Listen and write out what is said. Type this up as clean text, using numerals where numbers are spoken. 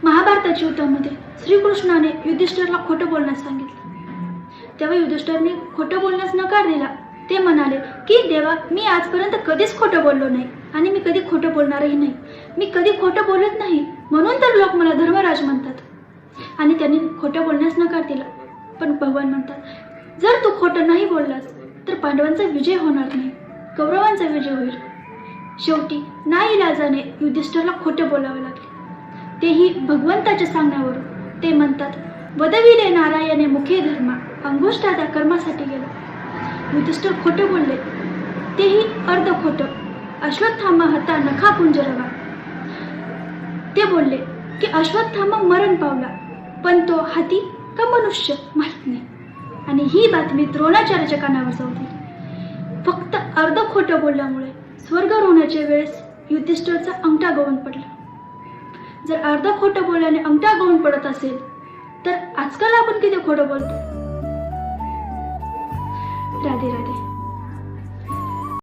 महाभारताच्या युद्धामध्ये श्रीकृष्णाने युधिष्ठिरला खोटं बोलण्यास सांगितलं. तेव्हा युधिष्ठिरने खोटं बोलण्यास नकार दिला. ते म्हणाले की देवा, मी आजपर्यंत कधीच खोटं बोललो नाही आणि मी कधी खोटं बोलणारही नाही. मी कधी खोटं बोलत नाही, म्हणून तर लोक मला धर्मराज म्हणतात. आणि त्यांनी खोटं बोलण्यास नकार दिला. पण भगवान म्हणतात, जर तू खोटं नाही बोललास तर पांडवांचा विजय होणार नाही, कौरवांचा विजय होईल. शेवटी नाईलाजाने युधिष्ठिरला खोटं बोलावे लागले, तेही भगवंताच्या सांगण्यावरून. ते म्हणतात, वदविले नारायणे मुखे धर्मा, अंगुष्ठाता कर्मासाठी गेला. युधिष्ठिर खोटं बोलले, तेही अर्ध खोटं. अश्वत्थामा हता नखा कुंजरवा. ते बोलले की अश्वत्थामा मरण पावला, पण तो हाती का मनुष्य माहित नाही. आणि ही बातमी द्रोणाचार्याच्या कानावर जाऊन. फक्त अर्ध खोटं बोलल्यामुळे स्वर्गावर होण्याच्या वेळेस युधिष्ठिरचा अंगठा गळून पडला. जर अर्ध खोटं बोलल्याने अंगठा गळून पडत असेल तर आजकाल आपण किती खोटं बोलतो. राधे राधे.